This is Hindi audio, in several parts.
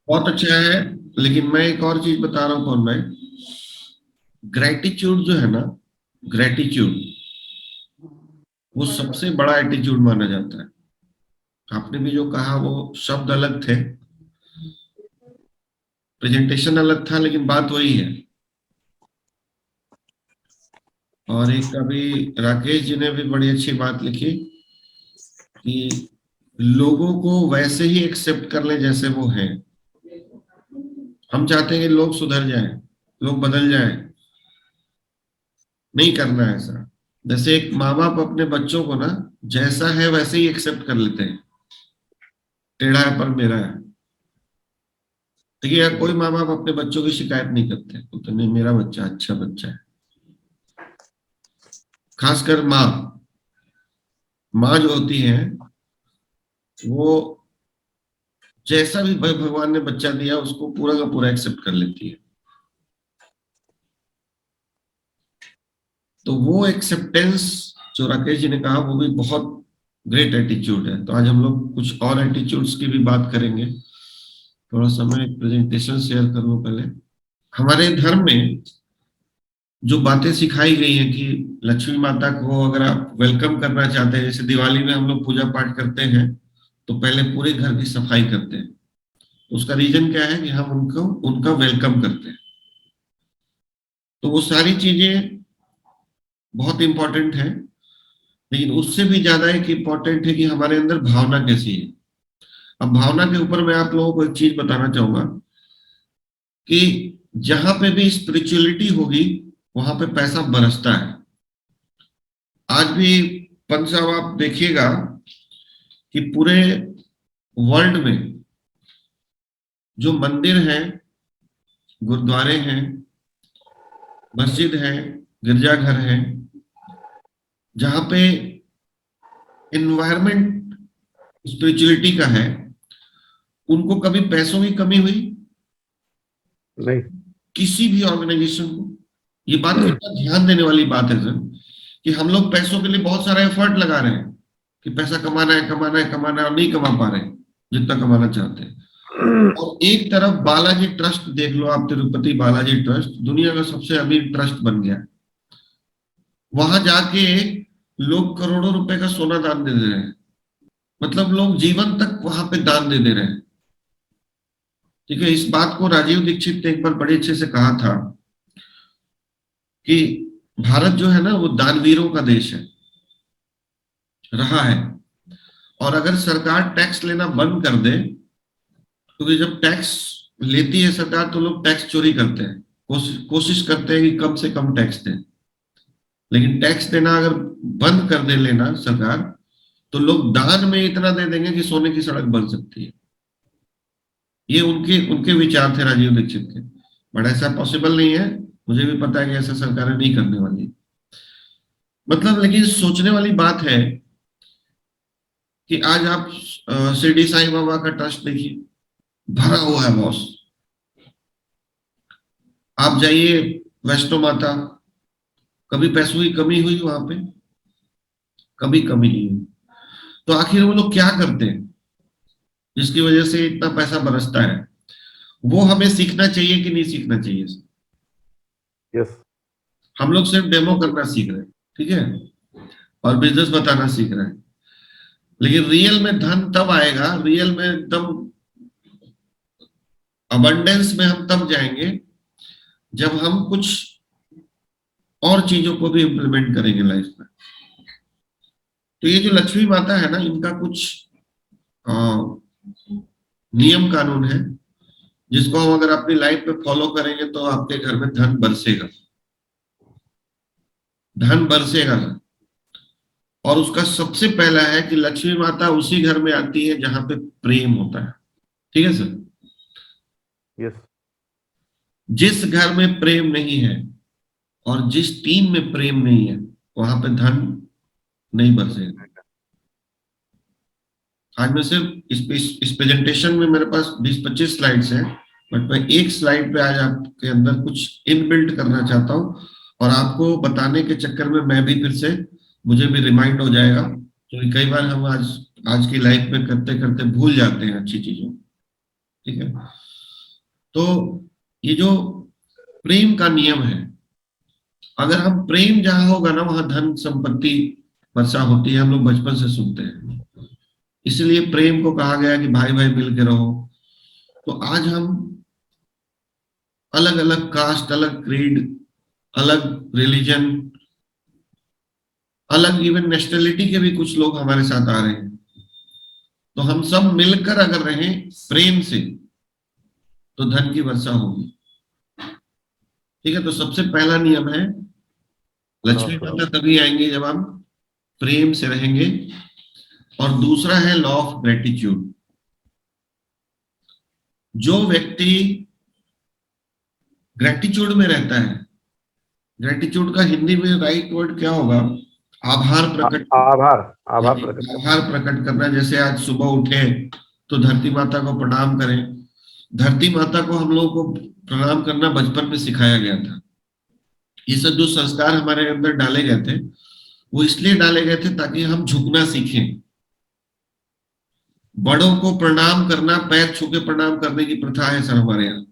बहुत अच्छा है। लेकिन मैं एक और चीज बता रहा हूँ कौन भाई, ग्रेटिट्यूड जो है ना, ग्रेटिट्यूड वो सबसे बड़ा एटीट्यूड माना जाता है। आपने भी जो कहा वो शब्द अलग थे, प्रेजेंटेशन अलग था, लेकिन बात वही है। और एक अभी राकेश जी ने भी बड़ी अच्छी बात लिखी कि लोगों को वैसे ही एक्सेप्ट कर ले जैसे वो हैं। हम चाहते हैं कि लोग सुधर जाएं, लोग बदल जाएं। नहीं करना है ऐसा। जैसे एक माँ बाप अपने बच्चों को ना जैसा है वैसे ही एक्सेप्ट कर लेते हैं, टेढ़ा है पर मेरा है। देखिए यार, कोई माँ बाप अपने बच्चों की शिकायत नहीं करते, बोलते नहीं मेरा बच्चा अच्छा बच्चा है। खासकर माँ, माँ जो होती है वो जैसा भी भाई भगवान ने बच्चा दिया उसको पूरा का पूरा एक्सेप्ट कर लेती है। तो वो एक्सेप्टेंस जो राकेश जी ने कहा वो भी बहुत ग्रेट एटीट्यूड है। तो आज हम लोग कुछ और एटीट्यूड्स की भी बात करेंगे। थोड़ा सा मैं प्रेजेंटेशन शेयर कर लूं पहले। हमारे धर्म में जो बातें सिखाई गई हैं कि लक्ष्मी माता को अगर आप वेलकम करना चाहते हैं, जैसे दिवाली में हम लोग पूजा पाठ करते हैं तो पहले पूरे घर की सफाई करते हैं। उसका रीजन क्या है कि हम उनको उनका वेलकम करते हैं। तो वो सारी चीजें बहुत इंपॉर्टेंट है। लेकिन उससे भी ज्यादा एक इम्पोर्टेंट है कि हमारे अंदर भावना कैसी है। अब भावना के ऊपर मैं आप लोगों को एक चीज बताना चाहूंगा कि जहां पे भी स्पिरिचुअलिटी होगी वहां पे पैसा बरसता है। आज भी पंच साहब आप देखिएगा कि पूरे वर्ल्ड में जो मंदिर हैं, गुरुद्वारे हैं, मस्जिद है, गिरजाघर है, जहां पे इन्वायरमेंट स्पिरिचुअलिटी का है, उनको कभी पैसों की कमी हुई? नहीं। किसी भी ऑर्गेनाइजेशन को। ये बात कितना ध्यान देने वाली बात है सर, कि हम लोग पैसों के लिए बहुत सारा एफर्ट लगा रहे हैं कि पैसा कमाना है कमाना है कमाना है, और नहीं कमा पा रहे हैं जितना कमाना चाहते हैं। और एक तरफ बालाजी ट्रस्ट देख लो आप, तिरुपति बालाजी ट्रस्ट दुनिया का सबसे अमीर ट्रस्ट बन गया। वहां जाके लोग करोड़ों रुपए का सोना दान दे दे रहे हैं। मतलब लोग जीवन तक वहां पे दान दे दे रहे हैं। ठीक है, इस बात को राजीव दीक्षित ने एक बार बड़े अच्छे से कहा था कि भारत जो है ना वो दानवीरों का देश है, रहा है। और अगर सरकार टैक्स लेना बंद कर दे, क्योंकि जब टैक्स लेती है सरकार तो लोग टैक्स चोरी करते हैं, कोशिश करते हैं कि कम से कम टैक्स दें। लेकिन टैक्स देना अगर बंद कर दे लेना सरकार, तो लोग दान में इतना दे देंगे कि सोने की सड़क बन सकती है। ये उनके उनके विचार थे राजीव दीक्षित के। बट ऐसा पॉसिबल नहीं है, मुझे भी पता है कि ऐसा सरकारें नहीं करने वाली। मतलब लेकिन सोचने वाली बात है कि आज आप शिरडी साईं बाबा का ट्रस्ट देखिए, भरा हुआ है बॉस। आप जाइए वैष्णो माता, कभी पैसों की कमी हुई वहां पे? कभी कमी नहीं हुई। तो आखिर वो लोग क्या करते हैं जिसकी वजह से इतना पैसा बरसता है? वो हमें सीखना चाहिए कि नहीं सीखना चाहिए? यस। हम लोग सिर्फ डेमो करना सीख रहे हैं, ठीक है, और बिजनेस बताना सीख रहे हैं। लेकिन रियल में धन तब आएगा, रियल में एकदम अबंडेंस में हम तब जाएंगे जब हम कुछ और चीजों को भी इम्प्लीमेंट करेंगे लाइफ में। तो ये जो लक्ष्मी माता है ना, इनका कुछ अ, नियम कानून है जिसको हम अगर अपनी लाइफ में फॉलो करेंगे तो आपके घर में धन बरसेगा, धन बरसेगा। और उसका सबसे पहला है कि लक्ष्मी माता उसी घर में आती है जहां पे प्रेम होता है। ठीक है सर? यस। जिस घर में प्रेम नहीं है और जिस टीम में प्रेम नहीं है, वहां पे धन नहीं बरसेगा। आज मैं सिर्फ इस प्रेजेंटेशन में मेरे पास 20-25 स्लाइड्स हैं, बट मैं एक स्लाइड पे आज आपके अंदर कुछ इनबिल्ट करना चाहता हूँ। और आपको बताने के चक्कर में मैं भी फिर से, मुझे भी रिमाइंड हो जाएगा, क्योंकि कई बार हम आज आज की लाइफ में करते करते भूल जाते हैं अच्छी चीजों को। ठीक है। तो ये जो प्रेम का नियम है, अगर हम प्रेम जहां होगा ना वहां धन संपत्ति वर्षा होती है, हम लोग बचपन से सुनते हैं। इसलिए प्रेम को कहा गया कि भाई भाई मिल के रहो। तो आज हम अलग अलग कास्ट, अलग क्रीड, अलग रिलीजन, अलग इवन नेशनलिटी के भी कुछ लोग हमारे साथ आ रहे हैं। तो हम सब मिलकर अगर रहें प्रेम से तो धन की वर्षा होगी। ठीक है। तो सबसे पहला नियम है, हाँ लक्ष्मी सर। माता तभी आएंगे जब हम प्रेम से रहेंगे। और दूसरा है लॉ ऑफ ग्रेटिट्यूड। जो व्यक्ति ग्रेटिट्यूड में रहता है, ग्रेटिट्यूड का हिंदी में राइट वर्ड क्या होगा? आभार प्रकट। आभार, आभार हाँ, प्रकट करना। आभार प्रकट करना। जैसे आज सुबह उठे तो धरती माता को प्रणाम करें। धरती माता को हम लोगों को प्रणाम करना बचपन में सिखाया गया था। ये सब जो संस्कार हमारे अंदर डाले गए थे, वो इसलिए डाले गए थे ताकि हम झुकना सीखें। बड़ों को प्रणाम करना, पैर छू के प्रणाम करने की प्रथा है सर हमारे यहाँ।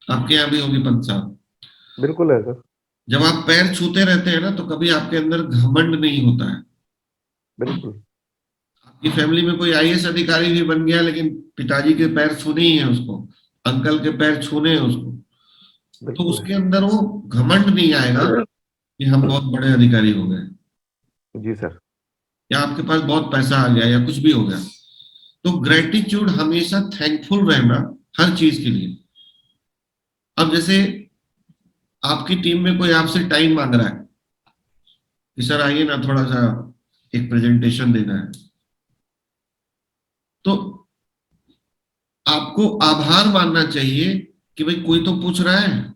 आपके यहाँ भी होगी पंत साहब। बिल्कुल है सर। जब आप पैर छूते रहते हैं ना, तो कभी आपके अंदर घमंड नहीं होता है। बिल्कुल। आपकी फैमिली में कोई आईएएस अधिकारी भी बन गया, लेकिन पिताजी के पैर छूने ही है उसको, अंकल के पैर छूने हैं उसको, तो बिल्कुल उसके अंदर वो घमंड नहीं आएगा है। कि हम बहुत बड़े अधिकारी हो गए, जी सर। या आपके पास बहुत पैसा आ गया, या कुछ भी हो गया। तो ग्रेटिट्यूड, हमेशा थैंकफुल रहना हर चीज के लिए। अब जैसे आपकी टीम में कोई आपसे टाइम मांग रहा है कि सर आइए ना, थोड़ा सा एक प्रेजेंटेशन देना है, तो आपको आभार मानना चाहिए कि भाई कोई तो पूछ रहा है।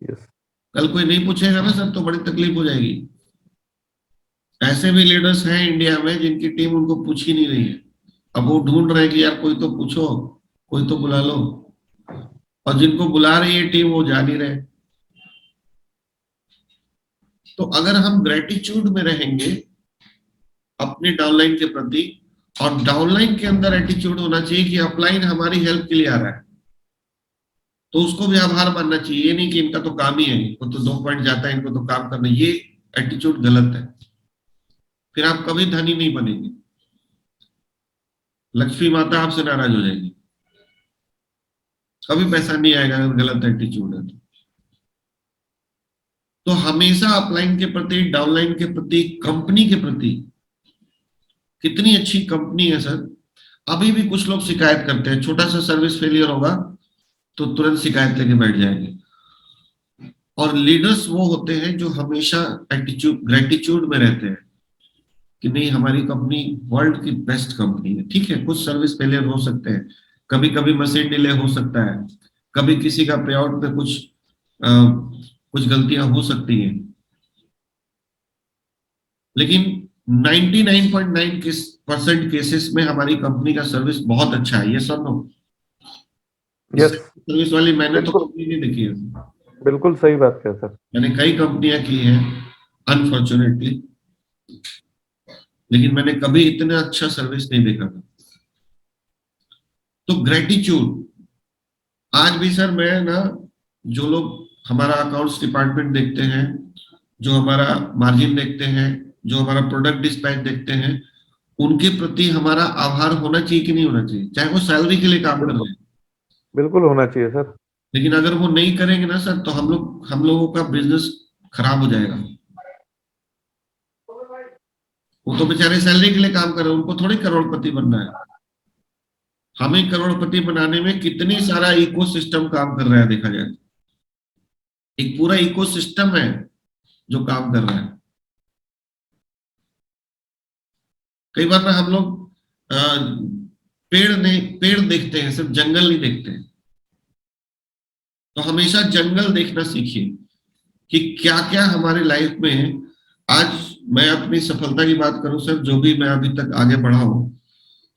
यस। कल कोई नहीं पूछेगा ना सर, तो बड़ी तकलीफ हो जाएगी। ऐसे भी लीडर्स हैं इंडिया में जिनकी टीम उनको पूछ ही नहीं रही है। अब वो ढूंढ रहे हैं कि यार कोई तो पूछो, कोई तो बुला लो। और जिनको बुला रही है टीम, वो जा नहीं रहे। तो अगर हम ग्रेटिट्यूड में रहेंगे अपने डाउनलाइन के प्रति, और डाउनलाइन के अंदर एटीट्यूड होना चाहिए कि अपलाइन हमारी हेल्प के लिए आ रहा है, तो उसको भी आभार मानना चाहिए। ये नहीं कि इनका तो काम ही है, इनको तो 2 पॉइंट जाता है, इनको तो काम करना। ये एटीट्यूड गलत है। फिर आप कभी धनी नहीं बनेंगे, लक्ष्मी माता आपसे नाराज हो जाएगी। कभी पैसा नहीं आएगा अगर गलत एटीट्यूड है तो हमेशा अपलाइन के प्रति, डाउनलाइन के प्रति, कंपनी के प्रति। कितनी अच्छी कंपनी है सर। अभी भी कुछ लोग शिकायत करते हैं, छोटा सा सर्विस फेलियर होगा तो तुरंत शिकायत लेके बैठ जाएंगे। और लीडर्स वो होते हैं जो हमेशा एटीट्यूड, ग्रेटिट्यूड में रहते हैं कि नहीं, हमारी कंपनी वर्ल्ड की बेस्ट कंपनी है। ठीक है, कुछ सर्विस फेलियर हो सकते हैं, कभी कभी मशीन डिले हो सकता है, कभी किसी का पे आउट पे कुछ गलतियां हो सकती हैं, लेकिन 99.9% केसेस में हमारी कंपनी का सर्विस बहुत अच्छा है। ये सब नो, यस। सर्विस वाली मैंने तो बिल्कुल, कंपनी नहीं देखी है। बिल्कुल सही बात है सर। मैंने कई कंपनियां की हैं अनफॉर्चुनेटली, लेकिन मैंने कभी इतना अच्छा सर्विस नहीं देखा था। तो ग्रेटिट्यूड, आज भी सर मैं ना, जो लोग हमारा अकाउंट्स डिपार्टमेंट देखते हैं, जो हमारा मार्जिन देखते हैं, जो हमारा प्रोडक्ट डिस्पैच देखते हैं, उनके प्रति हमारा आभार होना चाहिए कि नहीं होना चाहिए, चाहे वो सैलरी के लिए काम कर रहे बिल्कुल, हैं। बिल्कुल होना चाहिए सर। लेकिन अगर वो नहीं करेंगे ना सर, तो हम लोगों का बिजनेस खराब हो जाएगा। वो तो बेचारे सैलरी के लिए काम कर रहे हैं, उनको थोड़ी करोड़पति बनना है। हमें करोड़पति बनाने में कितनी सारा इकोसिस्टम काम कर रहा है, देखा जाए एक पूरा इकोसिस्टम है जो काम कर रहा है। कई बार ना हम लोग पेड़ देखते हैं, सिर्फ जंगल नहीं देखते हैं। तो हमेशा जंगल देखना सीखिए कि क्या क्या हमारे लाइफ में है। आज मैं अपनी सफलता की बात करूं सर, जो भी मैं अभी तक आगे बढ़ा हूं,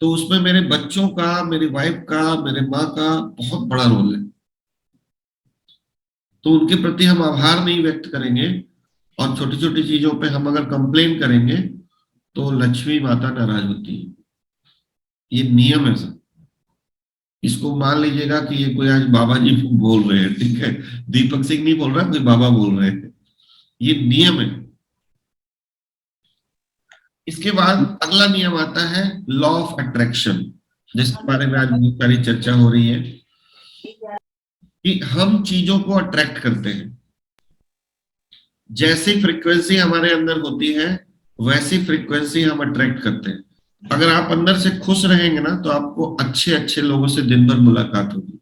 तो उसमें मेरे बच्चों का, मेरी वाइफ का, मेरे माँ का बहुत बड़ा रोल है। तो उनके प्रति हम आभार नहीं व्यक्त करेंगे और छोटी छोटी चीजों पे हम अगर कंप्लेन करेंगे, तो लक्ष्मी माता नाराज होती है। ये नियम है सर। इसको मान लीजिएगा कि ये कोई आज बाबा जी बोल रहे हैं, ठीक है, दीपक सिंह नहीं बोल रहा, कोई बाबा बोल रहे हैं, ये नियम है। इसके बाद अगला नियम आता है लॉ ऑफ अट्रैक्शन, जिसके बारे में आज बहुत सारी चर्चा हो रही है कि हम चीजों को अट्रैक्ट करते हैं। जैसी फ्रीक्वेंसी हमारे अंदर होती है वैसी फ्रीक्वेंसी हम अट्रैक्ट करते हैं। अगर आप अंदर से खुश रहेंगे ना तो आपको अच्छे अच्छे लोगों से दिन भर मुलाकात होगी,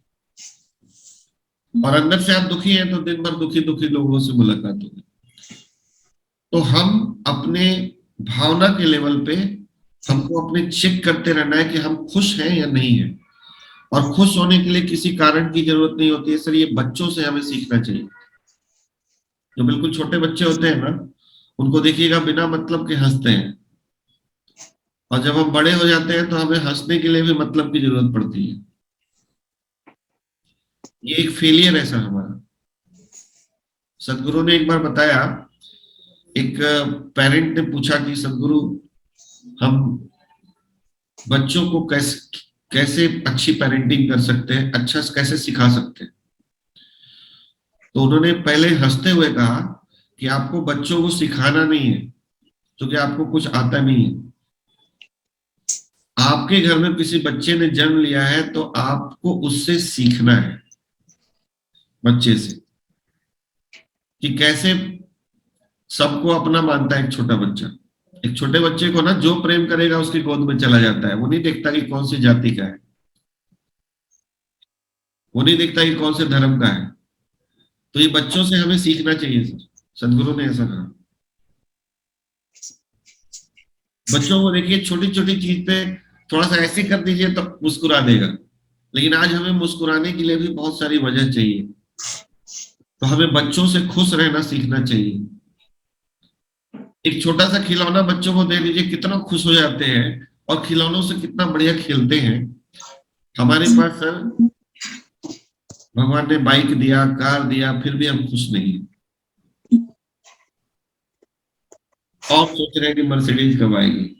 और अंदर से आप दुखी हैं तो दिन भर दुखी दुखी लोगों से मुलाकात होगी। तो हम अपने भावना के लेवल पे हमको अपने चेक करते रहना है कि हम खुश हैं या नहीं है। और खुश होने के लिए किसी कारण की जरूरत नहीं होती है सर, ये बच्चों से हमें सीखना चाहिए। जो बिल्कुल छोटे बच्चे होते हैं ना, उनको देखिएगा बिना मतलब के हंसते हैं, और जब हम बड़े हो जाते हैं तो हमें हंसने के लिए भी मतलब की जरूरत पड़ती है। ये एक फेलियर है सर हमारा। सदगुरु ने एक बार बताया, एक पेरेंट ने पूछा कि सदगुरु हम बच्चों को कैसे कैसे अच्छी पेरेंटिंग कर सकते हैं, अच्छा कैसे सिखा सकते हैं। तो उन्होंने पहले हंसते हुए कहा कि आपको बच्चों को सिखाना नहीं है क्योंकि आपको कुछ आता नहीं है। आपके घर में किसी बच्चे ने जन्म लिया है तो आपको उससे सीखना है, बच्चे से, कि कैसे सबको अपना मानता है एक छोटा बच्चा। एक छोटे बच्चे को ना जो प्रेम करेगा उसकी गोद में चला जाता है, वो नहीं देखता कि कौन सी जाति का है, वो नहीं देखता कि कौन से धर्म का है। तो ये बच्चों से हमें सीखना चाहिए सर, सदगुरु ने ऐसा कहा। बच्चों को देखिए छोटी छोटी चीज पे थोड़ा सा ऐसे कर दीजिए तो मुस्कुरा देगा, लेकिन आज हमें मुस्कुराने के लिए भी बहुत सारी वजह चाहिए। तो हमें बच्चों से खुश रहना सीखना चाहिए। एक छोटा सा खिलौना बच्चों को दे दीजिए, कितना खुश हो जाते हैं और खिलौनों से कितना बढ़िया खेलते हैं। हमारे पास सर भगवान ने बाइक दिया, कार दिया, फिर भी हम खुश नहीं हैं, और सोच रहे हैं कि मर्सिडीज कब आएगी।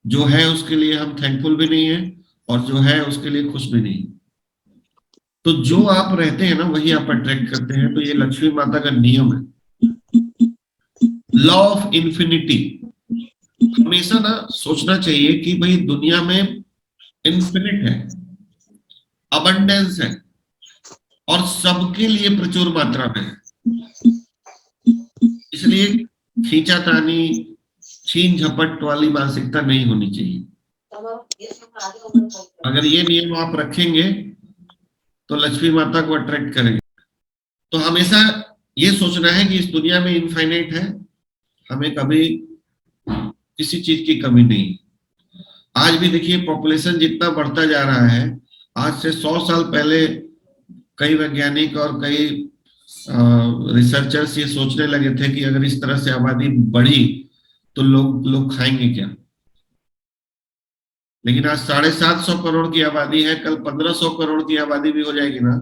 जो है उसके लिए हम थैंकफुल भी नहीं है, और जो है उसके लिए खुश भी नहीं। तो जो आप रहते हैं ना वही आप अट्रैक्ट करते हैं। तो ये लक्ष्मी माता का नियम है, लॉ ऑफ इन्फिनिटी। हमेशा ना सोचना चाहिए कि भाई दुनिया में इन्फिनिट है, अबंडेंस है, और सबके लिए प्रचुर मात्रा में है। इसलिए खींचातानी, छीन झपट वाली मानसिकता नहीं होनी चाहिए। अगर ये नियम आप रखेंगे तो लक्ष्मी माता को अट्रैक्ट करेंगे। तो हमेशा ये सोचना है कि इस दुनिया में इनफाइनाइट है, हमें कभी किसी चीज की कमी नहीं। आज भी देखिए पॉपुलेशन जितना बढ़ता जा रहा है, आज से 100 साल पहले कई वैज्ञानिक और कई रिसर्चर्स ये सोचने लगे थे कि अगर इस तरह से आबादी बढ़ी तो लोग खाएंगे क्या। लेकिन आज 750 करोड़ की आबादी है, कल 1500 करोड़ की आबादी भी हो जाएगी ना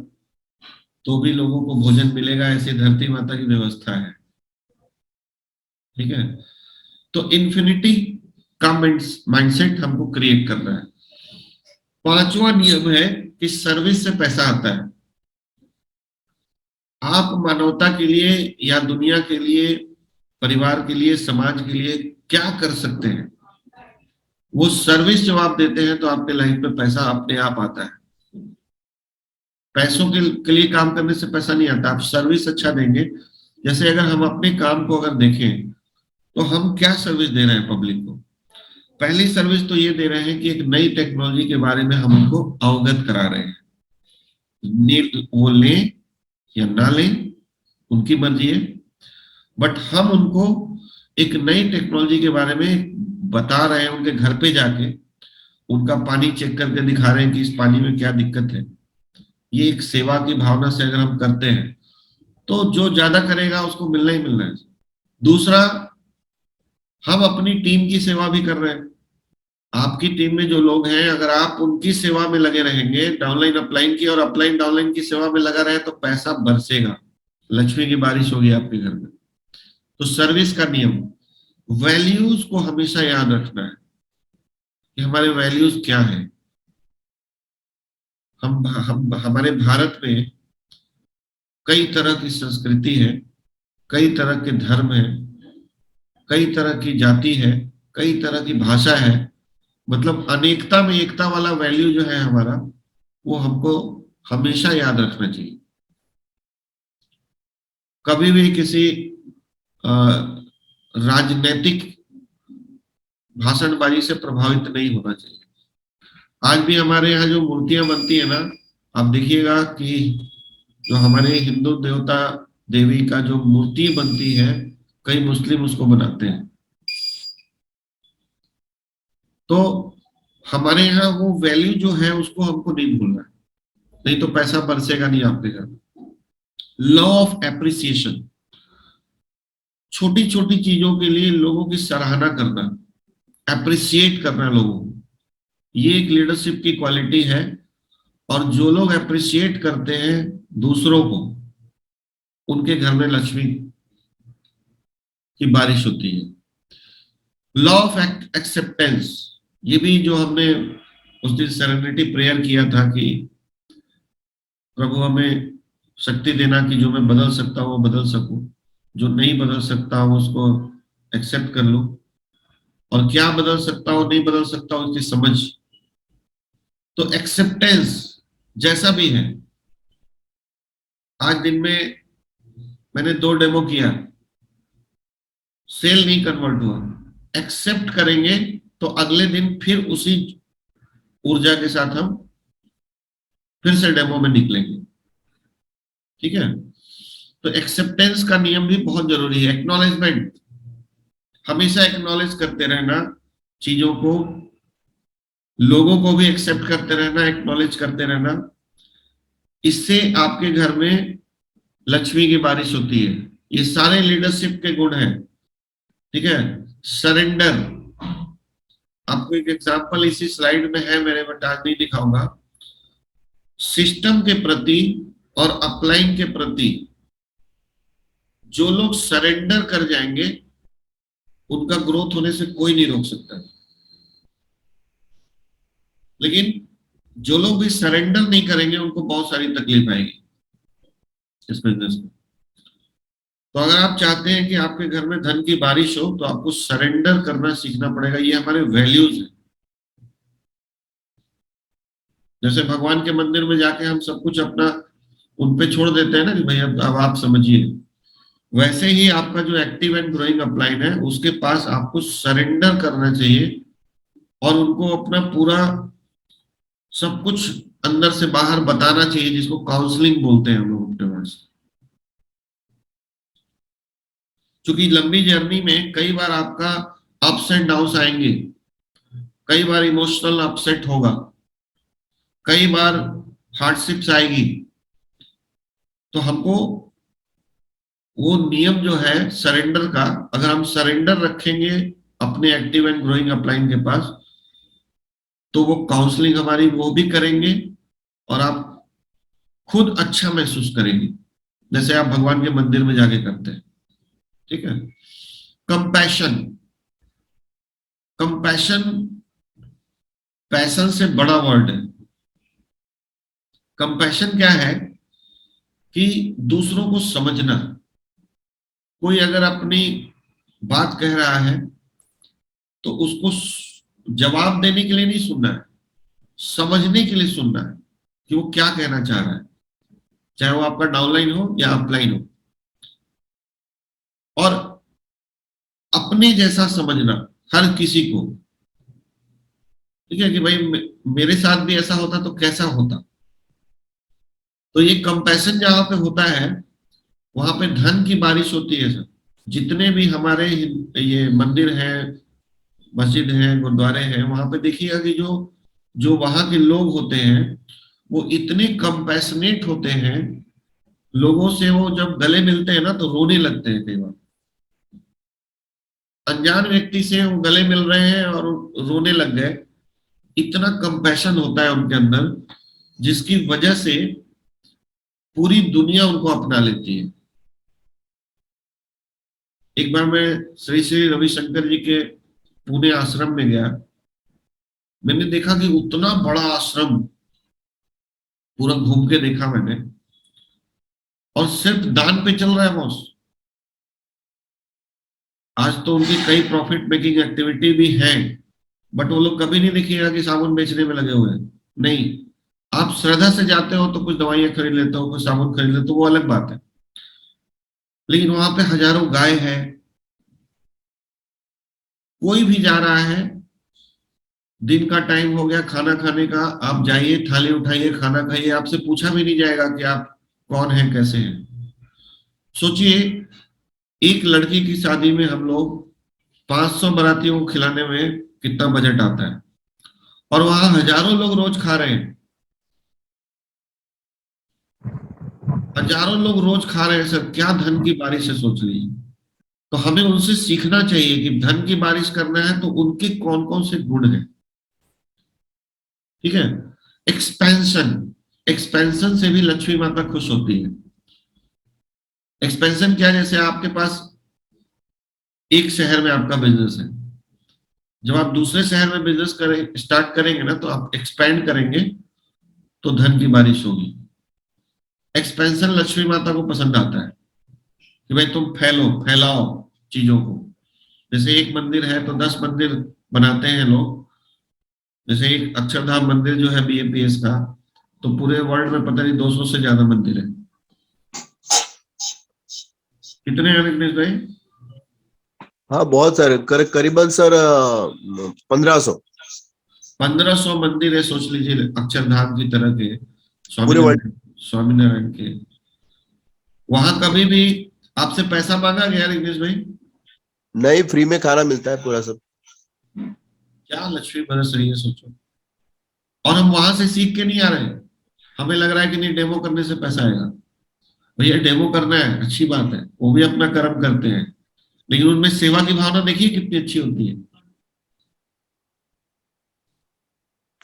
तो भी लोगों को भोजन मिलेगा। ऐसी धरती माता की व्यवस्था है, ठीक है। तो इन्फिनिटी का माइंडसेट हमको क्रिएट करना है। पांचवा नियम है कि सर्विस से पैसा आता है। आप मानवता के लिए या दुनिया के लिए, परिवार के लिए, समाज के लिए क्या कर सकते हैं, वो सर्विस जब आप देते हैं तो आपके लाइफ में पैसा अपने आप आता है। पैसों के लिए काम करने से पैसा नहीं आता, आप सर्विस अच्छा देंगे। जैसे अगर हम अपने काम को अगर देखें तो हम क्या सर्विस दे रहे हैं पब्लिक को। पहली सर्विस तो ये दे रहे हैं कि एक नई टेक्नोलॉजी के बारे में हम उनको अवगत करा रहे हैं। वो लें या ना लें उनकी मर्जी है, बट हम उनको एक नई टेक्नोलॉजी के बारे में बता रहे हैं। उनके घर पे जाके उनका पानी चेक करके दिखा रहे हैं कि इस पानी में क्या दिक्कत है। ये एक सेवा की भावना से अगर हम करते हैं तो जो ज्यादा करेगा उसको मिलना ही मिलना है। दूसरा, हम अपनी टीम की सेवा भी कर रहे हैं। आपकी टीम में जो लोग हैं, अगर आप उनकी सेवा में लगे रहेंगे, डाउनलाइन अपलाइन की और अपलाइन डाउनलाइन की सेवा में लगा रहे तो पैसा बरसेगा, लक्ष्मी की बारिश होगी आपके घर में। तो सर्विस का नियम, वैल्यूज को हमेशा याद रखना है कि हमारे वैल्यूज क्या है। हम हमारे भारत में कई तरह की संस्कृति है, कई तरह के धर्म है, कई तरह की जाति है, कई तरह की भाषा है। मतलब अनेकता में एकता वाला वैल्यू जो है हमारा, वो हमको हमेशा याद रखना चाहिए। कभी भी किसी अ, राजनीतिक भाषणबाजी से प्रभावित नहीं होना चाहिए। आज भी हमारे यहाँ जो मूर्तियां बनती है ना, आप देखिएगा कि जो हमारे हिंदू देवता देवी का जो मूर्ति बनती है, कई मुस्लिम उसको बनाते हैं। तो हमारे यहाँ वो वैल्यू जो है उसको हमको नहीं भूलना है, नहीं तो पैसा बरसेगा नहीं आपके घर। लॉ ऑफ एप्रिसिएशन, छोटी छोटी चीजों के लिए लोगों की सराहना करना, एप्रिसिएट करना लोगों को, ये एक लीडरशिप की क्वालिटी है। और जो लोग अप्रिशिएट करते हैं दूसरों को, उनके घर में लक्ष्मी की बारिश होती है। लॉ ऑफ एक्सेप्टेंस, ये भी जो हमने उस दिन सेरेनिटी प्रेयर किया था कि प्रभु हमें शक्ति देना कि जो मैं बदल सकता हूँ वो बदल सकूं, जो नहीं बदल सकता हूँ उसको एक्सेप्ट कर लूं, और क्या बदल सकता हूँ नहीं बदल सकता हूँ उसकी समझ। तो एक्सेप्टेंस जैसा भी है, आज दिन में मैंने 2 डेमो किया, सेल नहीं कन्वर्ट हुआ। एक्सेप्ट करेंगे तो अगले दिन फिर उसी ऊर्जा के साथ हम फिर से डेमो में निकलेंगे। ठीक है, तो एक्सेप्टेंस का नियम भी बहुत जरूरी है। एक्नॉलेजमेंट, हमेशा एक्नॉलेज करते रहना चीजों को, लोगों को भी एक्सेप्ट करते रहना, एक्नॉलेज करते रहना। इससे आपके घर में लक्ष्मी की बारिश होती है। ये सारे लीडरशिप के गुण हैं। ठीक है, सरेंडर, आपको एक एग्जांपल इसी स्लाइड में है मेरे, बट आज नहीं दिखाऊंगा। सिस्टम के प्रति और अपलाइन के प्रति जो लोग सरेंडर कर जाएंगे, उनका ग्रोथ होने से कोई नहीं रोक सकता। लेकिन जो लोग भी सरेंडर नहीं करेंगे, उनको बहुत सारी तकलीफ आएगी इस बिजनेस में। तो अगर आप चाहते हैं कि आपके घर में धन की बारिश हो, तो आपको सरेंडर करना सीखना पड़ेगा। ये हमारे वैल्यूज है। जैसे भगवान के मंदिर में जाके हम सब कुछ अपना उन पे छोड़ देते हैं ना कि भाई अब आप समझिए, वैसे ही आपका जो एक्टिव एंड ग्रोइंग अपलाइन है उसके पास आपको सरेंडर करना चाहिए और उनको अपना पूरा सब कुछ अंदर से बाहर बताना चाहिए, जिसको काउंसलिंग बोलते हैं हम लोग अपने वर्ड से। क्योंकि लंबी जर्नी में कई बार आपका अप्स एंड डाउन्स आएंगे, कई बार इमोशनल अपसेट होगा, कई बार हार्डशिप्स आएगी। तो हमको वो नियम जो है सरेंडर का, अगर हम सरेंडर रखेंगे अपने एक्टिव एंड ग्रोइंग अपलाइन के पास, तो वो काउंसलिंग हमारी वो भी करेंगे और आप खुद अच्छा महसूस करेंगे, जैसे आप भगवान के मंदिर में जाके करते हैं। ठीक है, कंपैशन, कंपैशन पैशन से बड़ा वर्ड है। कंपैशन क्या है कि दूसरों को समझना। कोई अगर अपनी बात कह रहा है तो उसको जवाब देने के लिए नहीं सुनना है, समझने के लिए सुनना है कि वो क्या कहना चाह रहा है, चाहे वो आपका डाउनलाइन हो या अपलाइन हो। और अपने जैसा समझना हर किसी को। ठीक है कि भाई मेरे साथ भी ऐसा होता तो कैसा होता। तो ये कंपैशन जहां पे होता है, वहां पे धन की बारिश होती है सर। जितने भी हमारे ये मंदिर हैं, मस्जिद हैं, गुरुद्वारे हैं, वहां पे देखिएगा कि जो जो वहां के लोग होते हैं वो इतने कंपैशनेट होते हैं लोगों से। वो जब गले मिलते हैं ना तो रोने लगते हैं कई बार। अनजान व्यक्ति से वो गले मिल रहे हैं और रोने लग गए, इतना कंपैशन होता है उनके अंदर, जिसकी वजह से पूरी दुनिया उनको अपना लेती है। एक बार मैं श्री श्री रविशंकर जी के पुणे आश्रम में गया। मैंने देखा कि उतना बड़ा आश्रम, पूरा घूम के देखा मैंने, और सिर्फ दान पे चल रहा है बॉस। आज तो उनकी कई प्रॉफिट मेकिंग एक्टिविटी भी है, बट वो लोग कभी नहीं दिखेगा कि साबुन बेचने में लगे हुए हैं। नहीं, आप श्रद्धा से जाते हो तो कुछ दवाइयां खरीद लेते हो, कुछ साबुन खरीद लेते हो, वो अलग बात है। लेकिन वहां पे हजारों गाय है, कोई भी जा रहा है, दिन का टाइम हो गया खाना खाने का, आप जाइए, थाली उठाइए, खाना खाइए, आपसे पूछा भी नहीं जाएगा कि आप कौन हैं, कैसे हैं। सोचिए, एक लड़की की शादी में हम लोग 500 बारातियों को खिलाने में कितना बजट आता है, और वहां हजारों लोग रोज खा रहे हैं। हजारों लोग रोज खा रहे हैं सर, क्या धन की बारिश है सोच लीजिए। तो हमें उनसे सीखना चाहिए कि धन की बारिश करना है तो उनके कौन कौन से गुण हैं। ठीक है। एक्सपेंशन, एक्सपेंशन से भी लक्ष्मी माता खुश होती है। एक्सपेंशन क्या है? जैसे आपके पास एक शहर में आपका बिजनेस है, जब आप दूसरे शहर में बिजनेस करें स्टार्ट करेंगे ना, तो आप एक्सपेंड करेंगे तो धन की बारिश होगी। एक्सपेंशन लक्ष्मी माता को पसंद आता है कि भाई तुम फैलाओ चीजों को। जैसे एक मंदिर है तो 10 मंदिर बनाते हैं लोग। जैसे एक अक्षरधाम मंदिर जो है बीएपीएस का, तो पूरे वर्ल्ड में पता नहीं 200 से ज्यादा मंदिर है। कितने हैं विघ्नेश भाई? हाँ बहुत सारे, करीबन सर 1500 1500 मंदिर है, सोच लीजिए, अक्षरधाम की तरह के, पूरे वर्ल्ड। स्वामीनारायण के। वहां कभी भी आपसे पैसा मांगा गया विघ्नेश भाई? नहीं, फ्री में खाना मिलता है पूरा सब। क्या लक्ष्मी बरस रही है सोचो। और हम वहां से सीख के नहीं आ रहे हैं, हमें लग रहा है कि नहीं डेमो करने से पैसा आएगा। भैया डेमो करना है, अच्छी बात है, वो भी अपना कर्म करते हैं, लेकिन उनमें सेवा की भावना देखिए कितनी अच्छी होती है।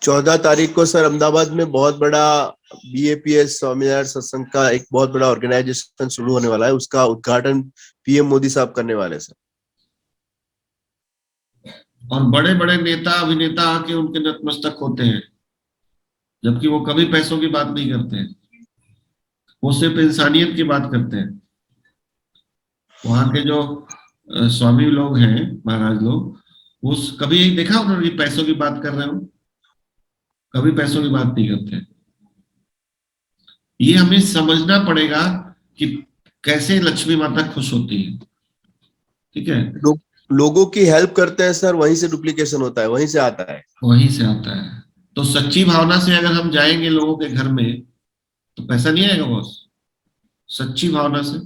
14 तारीख को सर अहमदाबाद में बहुत बड़ा बीएपीएस स्वामीनारायण सत्संग का एक बहुत बड़ा ऑर्गेनाइजेशन शुरू होने वाला है, उसका उद्घाटन पीएम मोदी साहब करने वाले सर। और बड़े बड़े नेता अभिनेता आके उनके नतमस्तक होते हैं, जबकि वो कभी पैसों की बात नहीं करते हैं, वो सिर्फ इंसानियत की बात करते हैं। वहां के जो स्वामी लोग हैं, महाराज लोग, उस कभी देखा उन्होंने पैसों की बात कर रहे हो? कभी पैसों की बात नहीं करते। ये हमें समझना पड़ेगा कि कैसे लक्ष्मी माता खुश होती है। ठीक है। लोगों की हेल्प करते हैं सर, वहीं से डुप्लीकेशन होता है, वहीं से आता है। वहीं से आता है। तो सच्ची भावना से अगर हम जाएंगे लोगों के घर में, तो पैसा नहीं आएगा बॉस। सच्ची भावना से,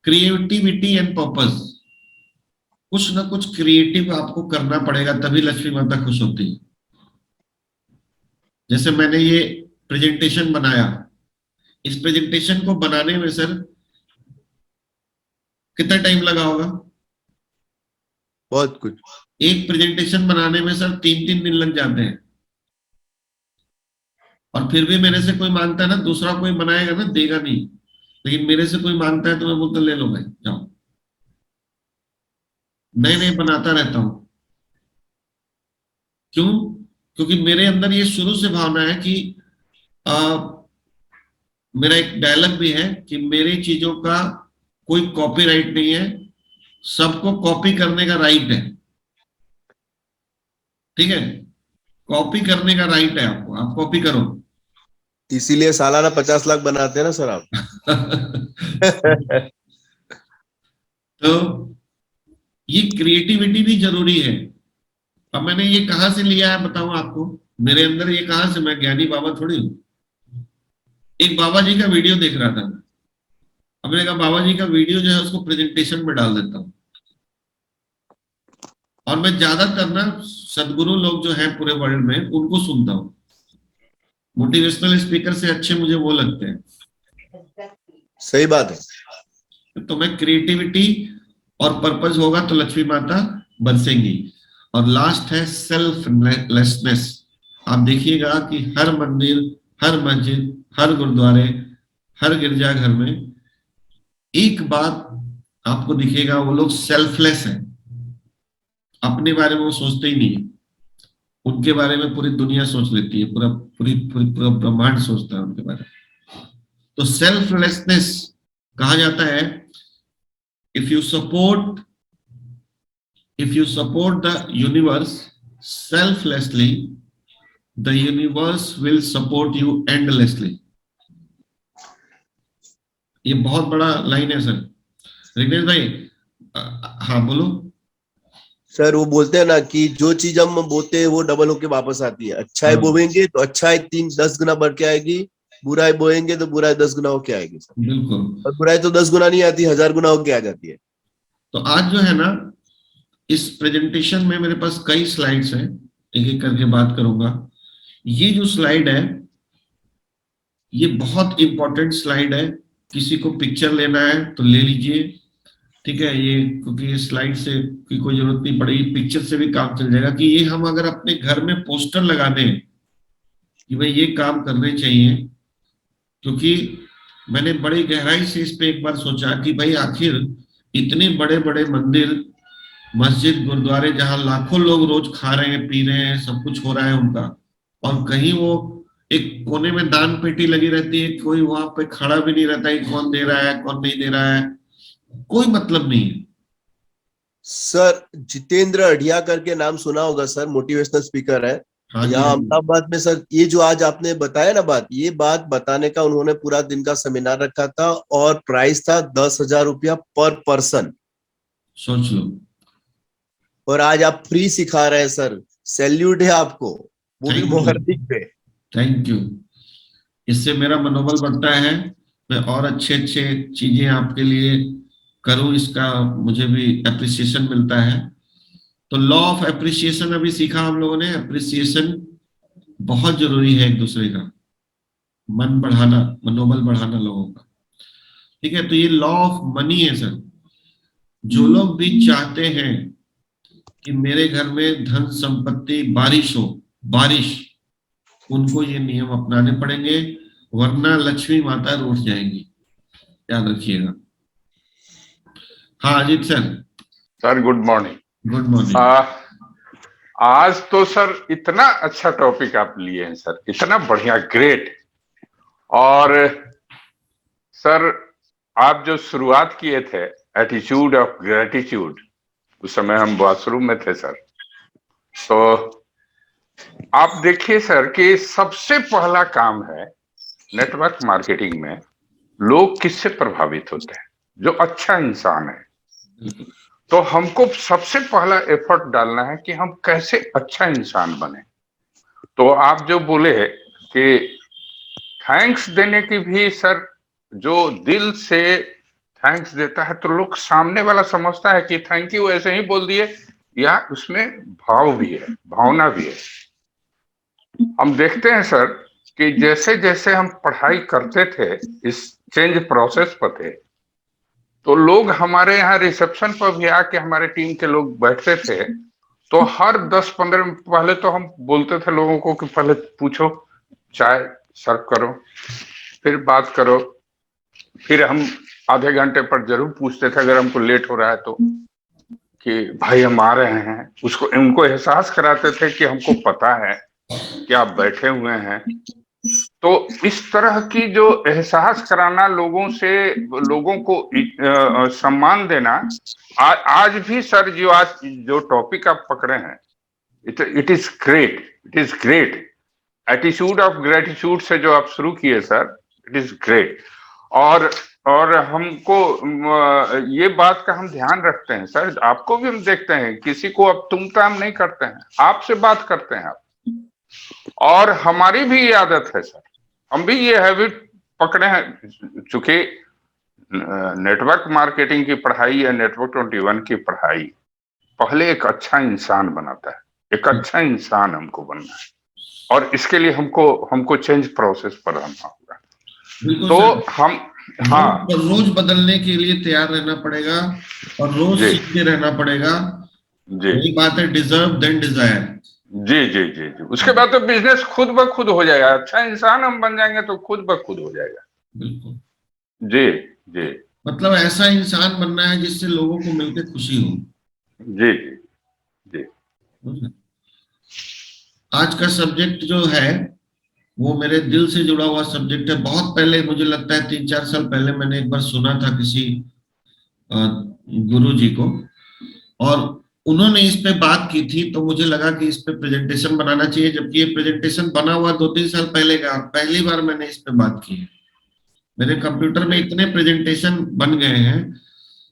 क्रिएटिविटी एंड पर्पस, कुछ ना कुछ क्रिएटिव आपको करना पड़ेगा, तभी लक्ष्मी माता खुश होती है। जैसे मैंने ये प्रेजेंटेशन बनाया, इस प्रेजेंटेशन को बनाने में सर कितना टाइम लगा होगा? बहुत कुछ। एक प्रेजेंटेशन बनाने में सर 3-3 दिन लग जाते हैं। और फिर भी मेरे से कोई मांगता है ना, दूसरा कोई बनाएगा ना, देगा नहीं, लेकिन मेरे से कोई मांगता है तो मैं बोलता ले लो भाई जाओ, नए नए बनाता रहता हूं। क्यों? क्योंकि मेरे अंदर ये शुरू से भावना है कि आ, मेरा एक डायलॉग भी है कि मेरी चीजों का कोई कॉपीराइट नहीं है, सबको कॉपी करने का राइट है। ठीक है, कॉपी करने का राइट है आपको, आप कॉपी करो। इसीलिए सालाना 50 लाख बनाते हैं ना सर आप। तो ये क्रिएटिविटी भी जरूरी है। अब मैंने ये कहां से लिया है बताऊं आपको? मेरे अंदर ये कहां से, मैं ज्ञानी बाबा थोड़ी हूं। एक बाबा जी का वीडियो देख रहा था मैं, अब मैंने कहा बाबा जी का वीडियो जो है उसको प्रेजेंटेशन में डाल देता हूं। और मैं ज्यादातर ना सदगुरु लोग जो है पूरे वर्ल्ड में उनको सुनता हूँ। मोटिवेशनल स्पीकर से अच्छे मुझे वो लगते हैं। सही बात है। तो मैं क्रिएटिविटी और पर्पस होगा तो लक्ष्मी माता बरसेंगी। और लास्ट है सेल्फलेसनेस। आप देखिएगा कि हर मंदिर, हर मस्जिद, हर गुरुद्वारे, हर गिरजाघर में एक बात आपको दिखेगा, वो लोग सेल्फलेस हैं, अपने बारे में वो सोचते ही नहीं है। उनके बारे में पूरी दुनिया सोच लेती है, पूरा ब्रह्मांड सोचता है उनके बारे में। तो सेल्फलेसनेस कहा जाता है, if you support the universe selflessly, the universe will support you endlessly. ये बहुत बड़ा लाइन है सर। रिग्नेश भाई, हाँ बोलो। सर वो बोलते हैं ना कि जो चीज हम बोते हैं वो डबल होके वापस आती है। अच्छाई हाँ। बोएंगे तो अच्छाई 3-10 गुना बढ़ के आएगी, बुराई बोएंगे तो बुराई 10 गुना होके आएगी सर। बिल्कुल। और बुराई तो 10 गुना नहीं आती, 1000 गुना होके आ जाती है। तो आज जो है ना, इस प्रेजेंटेशन में मेरे पास कई स्लाइड्स हैं, एक एक करके बात करूंगा। ये जो स्लाइड है, ये बहुत इंपॉर्टेंट स्लाइड है। किसी को पिक्चर लेना है तो ले लीजिए, ठीक है। ये क्योंकि ये स्लाइड से की कोई जरूरत नहीं पड़ेगी, पिक्चर से भी काम चल जाएगा। कि ये हम अगर अपने घर में पोस्टर लगा दें कि भाई ये काम करने चाहिए, क्योंकि मैंने बड़ी गहराई से इस पे एक बार सोचा कि भाई आखिर इतने बड़े बड़े मंदिर, मस्जिद, गुरुद्वारे, जहां लाखों लोग रोज खा रहे हैं, पी रहे हैं, सब कुछ हो रहा है उनका, और कहीं वो एक कोने में दान पेटी लगी रहती है, कोई वहां पे खड़ा भी नहीं रहता है कौन दे रहा है कौन नहीं दे रहा है, कोई मतलब नहीं है। सर जितेंद्र अढ़िया करके नाम सुना होगा सर, मोटिवेशनल स्पीकर है हाँ जी, यहाँ हाँ जी। अहमदाबाद में। सर ये जो आज आपने बताया ना बात, ये बात बताने का उन्होंने पूरा दिन का सेमिनार रखा था और प्राइस था 10,000 रुपया पर पर्सन। सोच लो। और आज आप फ्री सिखा रहे हैं सर, सैल्यूट है आपको, वो भी थैंक यू, मोहर्रिक पे। Thank you. इससे मेरा मनोबल बढ़ता है, मैं और अच्छे अच्छे चीजें आपके लिए करूं, इसका मुझे भी एप्रिसिएशन मिलता है। तो लॉ ऑफ एप्रिसिएशन अभी सीखा हम लोगों ने। एप्रिसिएशन बहुत जरूरी है, एक दूसरे का मन बढ़ाना, मनोबल बढ़ाना लोगों का, ठीक है। तो ये लॉ ऑफ मनी है सर। जो लोग भी चाहते हैं कि मेरे घर में धन संपत्ति बारिश हो, बारिश, उनको ये नियम अपनाने पड़ेंगे, वरना लक्ष्मी माता रूठ जाएंगी, याद रखिएगा। हाँ Ajit sir. Sir good morning. Good morning. आज तो सर इतना अच्छा टॉपिक आप लिए हैं सर, इतना बढ़िया, ग्रेट। और सर आप जो शुरुआत किए थे एटीट्यूड ऑफ ग्रेटिट्यूड, उस समय हम वॉशरूम में थे सर। तो आप देखिए सर कि सबसे पहला काम है नेटवर्क मार्केटिंग में, लोग किससे प्रभावित होते हैं? जो अच्छा इंसान है। तो हमको सबसे पहला एफर्ट डालना है कि हम कैसे अच्छा इंसान बने। तो आप जो बोले कि थैंक्स देने की भी सर, जो दिल से थैंक्स देता है तो लोग सामने वाला समझता है कि थैंक यू ऐसे ही बोल दिए, या उसमें भाव भी है, भावना भी है। हम देखते हैं सर कि जैसे जैसे हम पढ़ाई करते थे, इस चेंज प्रोसेस पर थे, तो लोग हमारे यहाँ रिसेप्शन पर भी आके हमारे टीम के लोग बैठते थे, तो हर 10-15 मिनट पहले तो हम बोलते थे लोगों को कि पहले पूछो, चाय सर्व करो, फिर बात करो। फिर हम आधे घंटे पर जरूर पूछते थे अगर हमको लेट हो रहा है तो, कि भाई हम आ रहे हैं। उसको उनको एहसास कराते थे कि हमको पता है कि आप बैठे हुए हैं। तो इस तरह की जो एहसास कराना लोगों से, लोगों को सम्मान देना, आज भी सर जो आज जो टॉपिक आप पकड़े हैं, it is great, it is great. Attitude of gratitude से जो आप शुरू किए सर, इट इज ग्रेट। और हमको ये बात का हम ध्यान रखते हैं सर, आपको भी हम देखते हैं, किसी को अब तुम ताम नहीं करते हैं, आपसे बात करते हैं आप। और हमारी भी ये आदत है सर, हम भी ये हैबिट पकड़े हैं। चूंकि नेटवर्क मार्केटिंग की पढ़ाई या नेटवर्क 21 की पढ़ाई पहले एक अच्छा इंसान बनाता है, एक अच्छा इंसान हमको बनना है, और इसके लिए हमको चेंज प्रोसेस पर रहना होगा। तो हम रोज बदलने के लिए तैयार रहना पड़ेगा और रोज सीखते रहना पड़ेगा। जी, यही बात है, डिजर्व देन डिजायर। जी जी जी जी। उसके बाद तो बिजनेस खुद ब खुद हो जाएगा। अच्छा इंसान हम बन जाएंगे तो खुद ब खुद हो जाएगा। बिल्कुल जी जी। मतलब ऐसा इंसान बनना है जिससे लोगों को मिलकर खुशी हो। जी जी जी। आज का सब्जेक्ट जो है वो मेरे दिल से जुड़ा हुआ सब्जेक्ट है। बहुत पहले, मुझे लगता है 3-4 साल पहले मैंने एक बार सुना था किसी गुरु जी को, और उन्होंने इस पे बात की थी, तो मुझे लगा कि इस पे प्रेजेंटेशन बनाना चाहिए, जबकि ये प्रेजेंटेशन बना हुआ 2-3 साल पहले का, पहली बार मैंने इस पे बात की है। मेरे कंप्यूटर में इतने प्रेजेंटेशन बन गए हैं,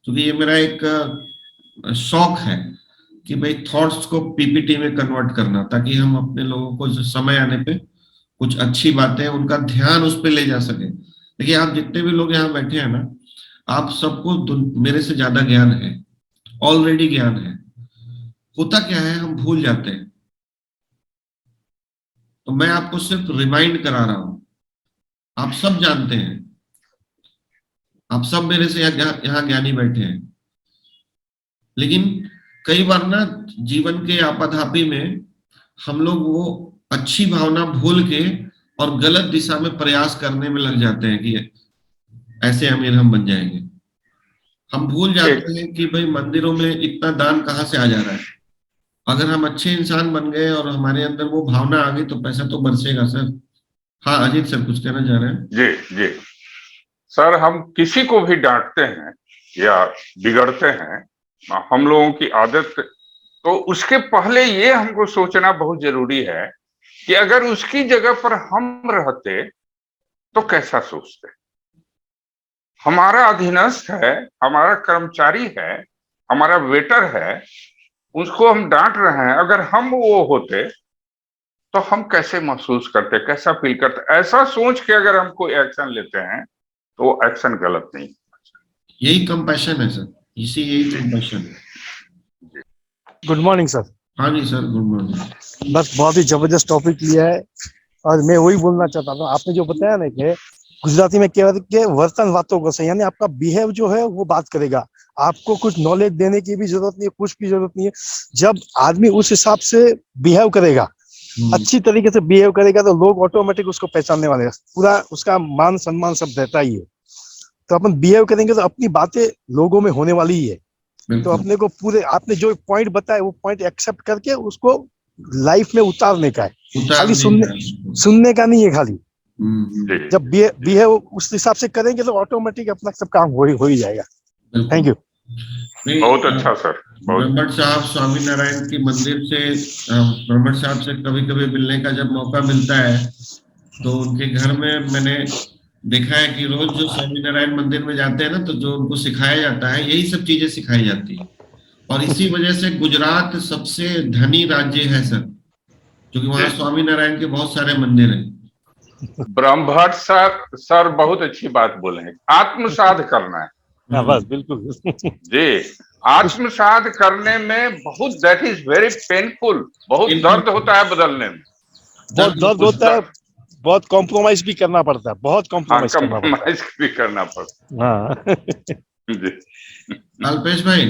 क्योंकि ये मेरा एक शौक है कि भाई थॉट्स को पीपीटी में कन्वर्ट करना, ताकि हम अपने लोगों को समय आने पे कुछ अच्छी बातें, उनका ध्यान उस पे ले जा सके। देखिए, आप जितने भी लोग यहाँ बैठे हैं ना, आप सबको मेरे से ज्यादा ज्ञान है, ऑलरेडी ज्ञान है। होता क्या है, हम भूल जाते हैं। तो मैं आपको सिर्फ रिमाइंड करा रहा हूं। आप सब जानते हैं, आप सब मेरे से यहाँ ज्ञानी बैठे हैं, लेकिन कई बार ना जीवन के आपाधापी में हम लोग वो अच्छी भावना भूल के और गलत दिशा में प्रयास करने में लग जाते हैं कि ऐसे अमीर हम बन जाएंगे। हम भूल जाते हैं कि भाई मंदिरों में इतना दान कहाँ से आ जा रहा है। अगर हम अच्छे इंसान बन गए और हमारे अंदर वो भावना आ गई तो पैसा तो बरसेगा सर। हाँ अजीत सर, कुछ कहना चाह रहे हैं? जी जी सर, हम किसी को भी डांटते हैं या बिगड़ते हैं, हम लोगों की आदत, तो उसके पहले ये हमको सोचना बहुत जरूरी है कि अगर उसकी जगह पर हम रहते तो कैसा सोचते। हमारा अधीनस्थ है, हमारा कर्मचारी है, हमारा वेटर है, उसको हम डांट रहे हैं, अगर हम वो होते तो हम कैसे महसूस करते, कैसा फील करते। ऐसा सोच के अगर हम कोई एक्शन लेते हैं तो वो एक्शन गलत नहीं। यही कंपैशन है सर, यही कंपैशन है। Good morning sir. हाँ जी सर, गुड मॉर्निंग। बस बहुत ही जबरदस्त टॉपिक लिया है, और मैं वही बोलना चाहता था। आपने जो बताया ना कि गुजराती में कहते हैं कि वर्तन वातों को सही, यानी आपका बिहेव जो है वो बात करेगा। आपको कुछ नॉलेज देने की भी जरूरत नहीं है, कुछ भी जरूरत नहीं है। जब आदमी उस हिसाब से बिहेव करेगा, अच्छी तरीके से बिहेव करेगा, तो लोग ऑटोमेटिक उसको पहचानने वाले हैं। पूरा उसका मान सम्मान सब रहता ही है। तो अपन बिहेव करेंगे तो अपनी बातें लोगों में होने वाली ही है। तो अपने को पूरे, आपने जो पॉइंट बताया वो पॉइंट एक्सेप्ट करके उसको लाइफ में उतारने का है, खाली सुनने का नहीं है खाली। जब बिहेव उस हिसाब से करेंगे तो ऑटोमेटिक अपना सब काम हो ही जाएगा। Thank you. बहुत अच्छा सर। ब्रह्मट साहब स्वामीनारायण की मंदिर से, ब्रह्मट साहब से कभी कभी मिलने का जब मौका मिलता है तो उनके घर में मैंने देखा है कि रोज जो स्वामीनारायण मंदिर में जाते हैं ना, तो जो उनको सिखाया जाता है यही सब चीजें सिखाई जाती है। और इसी वजह से गुजरात सबसे धनी राज्य है सर, क्योंकि वहाँ स्वामीनारायण के बहुत सारे मंदिर हैं। ब्रह्मभट्ट सर बहुत अच्छी बात बोले हैं, आत्मसाध करना है। बस बिल्कुल जी, आत्मसाध करने में बहुत, दैट इज वेरी पेनफुल, बहुत दर्द होता है बदलने में, बहुत दर्द होता है, बहुत कॉम्प्रोमाइज भी करना पड़ता है, बहुत कॉम्प्रोमाइज भी करना पड़ता है। हाँ जी अल्पेश भाई,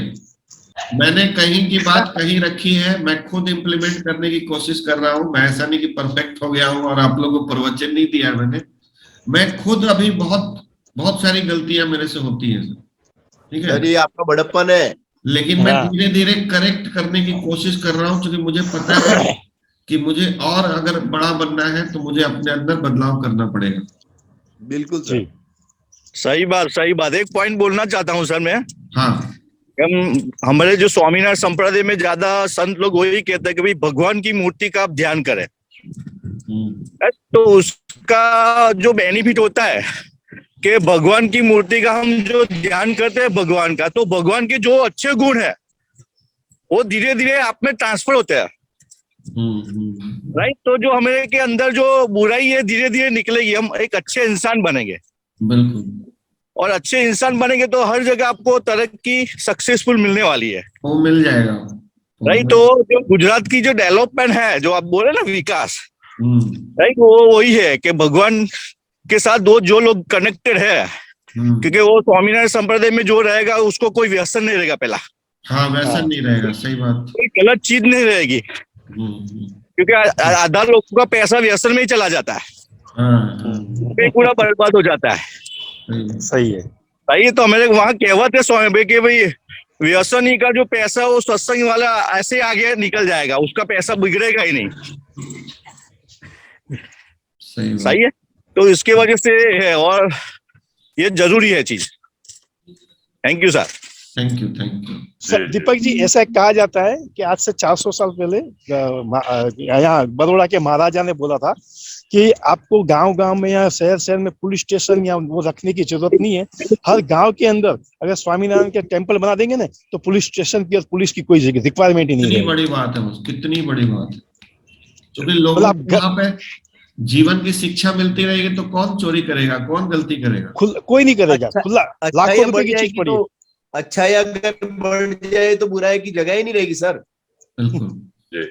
मैंने कहीं की बात कहीं रखी है, मैं खुद इम्प्लीमेंट करने की कोशिश कर रहा हूँ। मैं ऐसा नहीं कि परफेक्ट हो गया हूँ और आप लोगों को प्रवचन नहीं दिया मैंने। मैं खुद अभी बहुत सारी गलतियां मेरे से होती हैं, ठीक है? ये आपका बड़प्पन है, लेकिन मैं धीरे धीरे करेक्ट करने की कोशिश कर रहा हूँ, क्योंकि मुझे पता है कि मुझे और अगर बड़ा बनना है तो मुझे अपने अंदर बदलाव करना पड़ेगा। बिल्कुल सर, सही बात। एक पॉइंट बोलना चाहता हूँ सर मैं। हाँ, हमारे जो स्वामीनारायण संप्रदाय में ज्यादा संत लोग वही कहते हैं कि भाई भगवान की मूर्ति का आप ध्यान करें, तो उसका जो बेनिफिट होता है कि भगवान की मूर्ति का हम जो ध्यान करते हैं भगवान का, तो भगवान के जो अच्छे गुण है वो धीरे धीरे आप में ट्रांसफर होते हैं, राइट। तो जो हमारे के अंदर जो बुराई है धीरे धीरे निकलेगी, हम एक अच्छे इंसान बनेंगे। बिल्कुल। और अच्छे इंसान बनेंगे तो हर जगह आपको तरक्की सक्सेसफुल मिलने वाली है, वो मिल जाएगा, राइट। तो जो गुजरात की जो डेवलपमेंट है, जो आप बोले ना विकास, राइट, वो वही है कि भगवान के साथ जो लोग कनेक्टेड है, क्योंकि वो स्वामीनारायण संप्रदाय में जो रहेगा उसको कोई व्यसन नहीं रहेगा पहला। हाँ, व्यसन नहीं रहेगा, सही बात। कोई गलत चीज नहीं रहेगी, क्योंकि आधा लोगों का पैसा व्यसन में ही चला जाता है, पूरा बर्बाद हो जाता है। सही है। सही, तो हमारे वहाँ कहावत है स्वामी भाई कि भाई व्यसनी का जो पैसा वो सत्संग वाला ऐसे आगे निकल जाएगा, उसका पैसा बिगड़ेगा ही नहीं। सही सही है, तो इसके वजह से है और ये जरूरी है चीज। Thank you sir. Thank you, thank you. Sir Deepak ji, ऐसा कहा जाता है कि आज से 400 साल पहले यहाँ बड़ौदा के महाराजा ने बोला था कि आपको गांव-गांव में या शहर-शहर में पुलिस स्टेशन या वो रखने की जरूरत नहीं है। हर गांव के अंदर अगर स्वामीनारायण के टेम्पल बना देंगे ना, तो पुलिस स्टेशन की और पुलिस की कोई रिक्वायरमेंट ही नहीं कितनी है। बड़ी बात है, कितनी बड़ी बात है। क्योंकि लोगों मतलब को वहां पे जीवन की शिक्षा मिलती रहेगी तो कौन चोरी करेगा, कौन गलती करेगा? कोई नहीं करेगा। खुला लाखों रुपए की चीज पड़ी है। अच्छा, अगर बढ़ जाए तो बुराई की जगह ही नहीं रहेगी सर। बिल्कुल। जी।